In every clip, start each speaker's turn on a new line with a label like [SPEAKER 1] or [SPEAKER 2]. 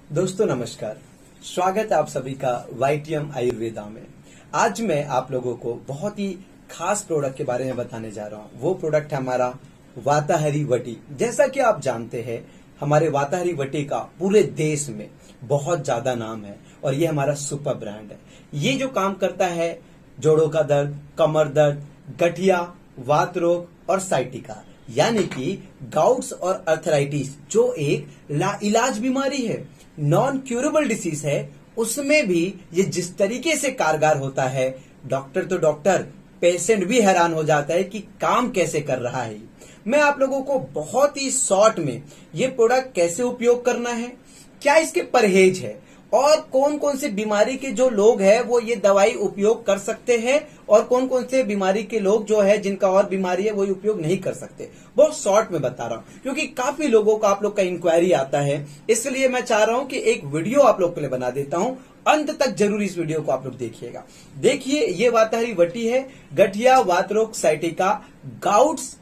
[SPEAKER 1] दोस्तों नमस्कार। स्वागत है आप सभी का वाईटीएम आयुर्वेदा में। आज मैं आप लोगों को बहुत ही खास प्रोडक्ट के बारे में बताने जा रहा हूं। वो प्रोडक्ट है हमारा वाताहरी वटी। जैसा कि आप जानते हैं हमारे वाताहरी वटी का पूरे देश में बहुत ज्यादा नाम है और ये हमारा सुपर ब्रांड है। ये जो काम करता है जोड़ों का दर्द, कमर दर्द, गठिया, वात रोग और साइटिका यानी कि गाउट्स और अर्थराइटिस जो एक लाइलाज बीमारी है, नॉन क्यूरेबल डिसीज है, उसमें भी ये जिस तरीके से कारगर होता है, डॉक्टर तो डॉक्टर, पेशेंट भी हैरान हो जाता है कि काम कैसे कर रहा है। मैं आप लोगों को बहुत ही शॉर्ट में ये प्रोडक्ट कैसे उपयोग करना है, क्या इसके परहेज है और कौन कौन से बीमारी के जो लोग हैं वो ये दवाई उपयोग कर सकते हैं और कौन कौन से बीमारी के लोग जो है जिनका और बीमारी है वो उपयोग नहीं कर सकते, बहुत शॉर्ट में बता रहा हूं क्योंकि काफी लोगों का आप लोग का इंक्वायरी आता है। इसलिए मैं चाह रहा हूं कि एक वीडियो आप लोग के लिए बना देता हूं। अंत तक जरूर इस वीडियो को आप लोग देखिएगा। देखिए ये वाताहरी वटी है, गठिया, वात रोग, साइटिका, गाउट्स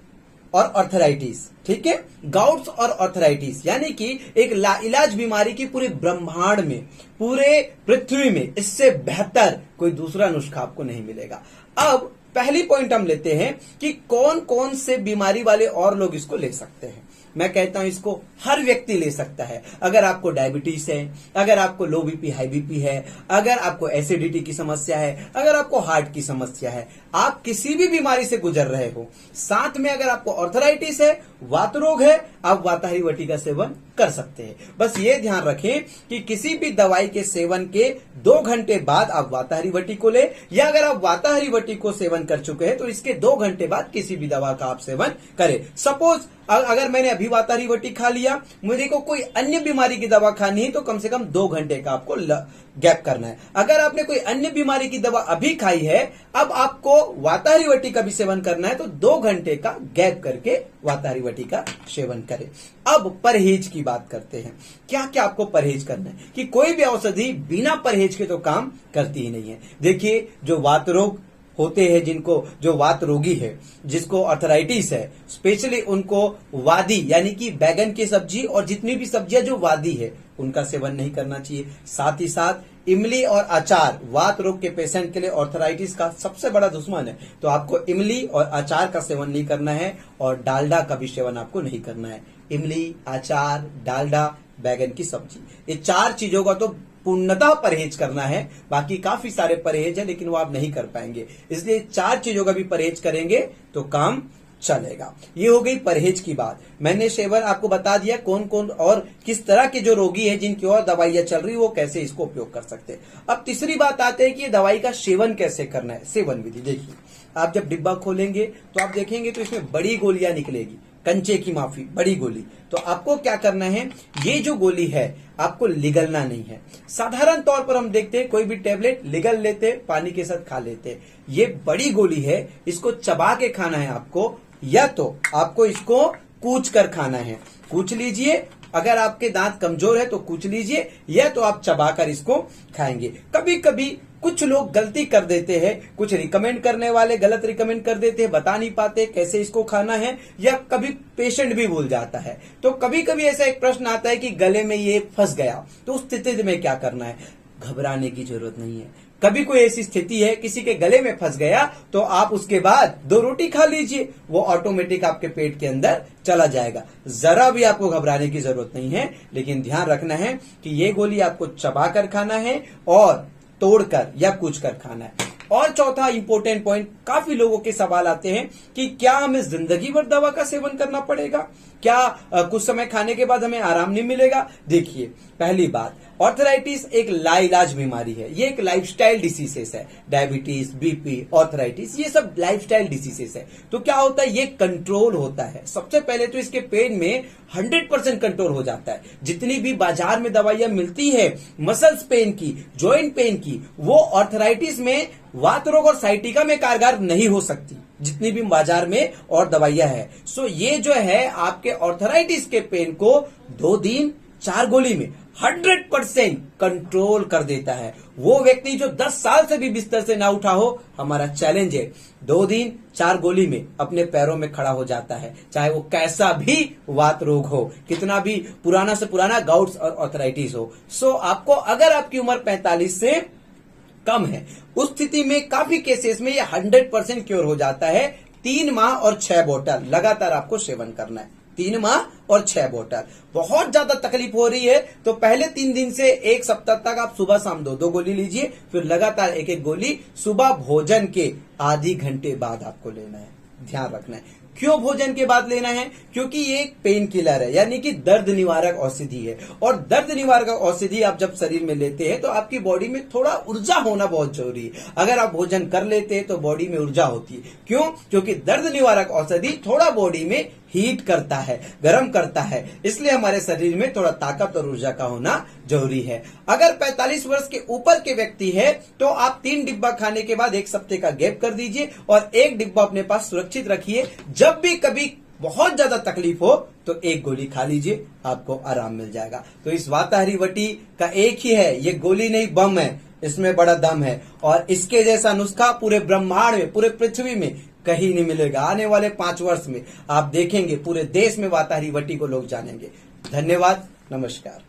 [SPEAKER 1] और अर्थराइटिस। ठीक है, गाउट्स और अर्थराइटिस यानी कि एक लाइलाज बीमारी की पूरे ब्रह्मांड में, पूरे पृथ्वी में इससे बेहतर कोई दूसरा नुस्खा आपको नहीं मिलेगा। अब पहली पॉइंट हम लेते हैं कि कौन कौन से बीमारी वाले और लोग इसको ले सकते हैं। मैं कहता हूं इसको हर व्यक्ति ले सकता है। अगर आपको डायबिटीज है, अगर आपको लो बीपी हाई बीपी है, अगर आपको एसिडिटी की समस्या है, अगर आपको हार्ट की समस्या है, आप किसी भी बीमारी से गुजर रहे हो, साथ में अगर आपको आर्थराइटिस है, वात रोग है, आप वाताहरी वटी का सेवन कर सकते हैं। बस ये ध्यान रखें कि किसी भी दवाई के सेवन के 2 घंटे बाद आप वाताहरी वटी को ले, या अगर आप वाताहरी वटी को सेवन कर चुके हैं तो इसके 2 घंटे बाद किसी भी दवा का आप सेवन करें। सपोज अगर मैंने अभी वाताहरी वटी खा लिया, मुझे को कोई अन्य बीमारी की दवा खानी है तो कम से कम 2 घंटे का आपको गैप करना है। अगर आपने कोई अन्य बीमारी की दवा अभी खाई है, अब आपको वाताहरी वटी का भी सेवन करना है तो 2 घंटे का गैप करके वाताहरी वटी का सेवन करें। अब परहेज की बात करते हैं। क्या क्या आपको परहेज करना है कि कोई भी औषधि बिना परहेज के तो काम करती ही नहीं है। देखिए जो वात रोग होते हैं, जिनको जो वात रोगी है, जिसको अर्थराइटिस है, स्पेशली उनको वादी यानी कि बैगन की सब्जी और जितनी भी सब्जियां जो वादी है उनका सेवन नहीं करना चाहिए। साथ ही साथ इमली और अचार वात रोग के पेशेंट के लिए अर्थराइटिस का सबसे बड़ा दुश्मन है, तो आपको इमली और अचार का सेवन नहीं करना है और डालडा का भी सेवन आपको नहीं करना है। इमली, अचार, डालडा, बैगन की सब्जी, ये 4 चीजों का तो पूर्णतः परहेज करना है। बाकी काफी सारे परहेज है लेकिन वो आप नहीं कर पाएंगे, इसलिए 4 चीजों का भी परहेज करेंगे तो काम चलेगा। ये हो गई परहेज की बात। मैंने सेवन आपको बता दिया कौन कौन और किस तरह के जो रोगी है जिनकी और दवाइयां चल रही वो कैसे इसको उपयोग कर सकते हैं। अब तीसरी बात आते हैं कि ये दवाई का सेवन कैसे करना है। सेवन विधि देखिए, आप जब डिब्बा खोलेंगे तो आप देखेंगे तो इसमें बड़ी गोलियां निकलेगी, कंचे की माफी, बड़ी गोली। तो आपको क्या करना है, ये जो गोली है आपको लिगलना नहीं है। साधारण तौर पर हम देखते हैं कोई भी टेबलेट लिगल लेते, पानी के साथ खा लेते। ये बड़ी गोली है, इसको चबा के खाना है आपको, या तो आपको इसको कूच कर खाना है। कूच लीजिए, अगर आपके दांत कमजोर है तो कूच लीजिए, या तो आप चबाकर इसको खाएंगे। कभी कभी कुछ लोग गलती कर देते हैं, कुछ रिकमेंड करने वाले गलत रिकमेंड कर देते हैं, बता नहीं पाते कैसे इसको खाना है, या कभी पेशेंट भी भूल जाता है। तो कभी कभी ऐसा एक प्रश्न आता है कि गले में ये फंस गया, तो उस स्थिति में क्या करना है। घबराने की जरूरत नहीं है। कभी कोई ऐसी स्थिति है किसी के गले में फंस गया तो आप उसके बाद 2 रोटी खा लीजिए, वो ऑटोमेटिक आपके पेट के अंदर चला जाएगा। जरा भी आपको घबराने की जरूरत नहीं है, लेकिन ध्यान रखना है कि ये गोली आपको चबाकर खाना है और तोड़कर या कूचकर खाना है। और चौथा इंपॉर्टेंट पॉइंट, काफी लोगों के सवाल आते हैं कि क्या हमें जिंदगी भर दवा का सेवन करना पड़ेगा, क्या कुछ समय खाने के बाद हमें आराम नहीं मिलेगा। देखिए पहली बात, आर्थराइटिस एक लाइलाज बीमारी है, ये एक लाइफस्टाइल डिसीजेस है। डायबिटीज, बीपी, आर्थराइटिस ये सब लाइफस्टाइल डिसीजेस है। तो क्या होता है, ये कंट्रोल होता है। सबसे पहले तो इसके पेन में 100% कंट्रोल हो जाता है। जितनी भी बाजार में दवाइयां मिलती है मसल्स पेन की, जॉइंट पेन की, वो आर्थराइटिस में, वात रोग और साइटिका में कारगर नहीं हो सकती, जितनी भी बाजार में और दवाइयां है। सो ये जो है आपके आर्थराइटिस के पेन को 2 दिन 4 गोली में 100% कंट्रोल कर देता है। वो व्यक्ति जो 10 साल से भी बिस्तर से ना उठा हो, हमारा चैलेंज है 2 दिन 4 गोली में अपने पैरों में खड़ा हो जाता है, चाहे वो कैसा भी वात रोग हो, कितना भी पुराना से पुराना गाउट्स और ऑर्थराइटिस हो। सो आपको, अगर आपकी उम्र 45 से कम है, उस स्थिति में काफी केसेस में ये 100% क्योर हो जाता है। 3 माह और 6 बोतल लगातार आपको सेवन करना है। 3 माह और 6 बोतल। बहुत ज्यादा तकलीफ हो रही है तो पहले 3 दिन से 1 सप्ताह तक आप सुबह शाम 2-2 गोली लीजिए, फिर लगातार 1-1 गोली सुबह भोजन के आधी घंटे बाद आपको लेना है। ध्यान रखना है, क्यों भोजन के बाद लेना है? क्योंकि ये एक पेन किलर है, यानी कि दर्द निवारक औषधि है। और दर्द निवारक औषधि आप जब शरीर में लेते हैं तो आपकी बॉडी में थोड़ा ऊर्जा होना बहुत जरूरी है। अगर आप भोजन कर लेते हैं तो बॉडी में ऊर्जा होती है। क्यों? क्योंकि दर्द निवारक औषधि थोड़ा बॉडी में हीट करता है, गर्म करता है, इसलिए हमारे शरीर में थोड़ा ताकत और ऊर्जा का होना जरूरी है। अगर 45 वर्ष के ऊपर के व्यक्ति है तो आप 3 डिब्बा खाने के बाद 1 सप्ताह का गैप कर दीजिए और 1 डिब्बा अपने पास सुरक्षित रखिए। जब भी कभी बहुत ज्यादा तकलीफ हो तो 1 गोली खा लीजिए, आपको आराम मिल जाएगा। तो इस वाताहरी वटी का एक ही है, ये गोली नहीं बम है, इसमें बड़ा दम है। और इसके जैसा नुस्खा पूरे ब्रह्मांड में, पूरे पृथ्वी में कहीं नहीं मिलेगा। आने वाले 5 वर्ष में आप देखेंगे पूरे देश में वाताहरी वटी को लोग जानेंगे। धन्यवाद, नमस्कार।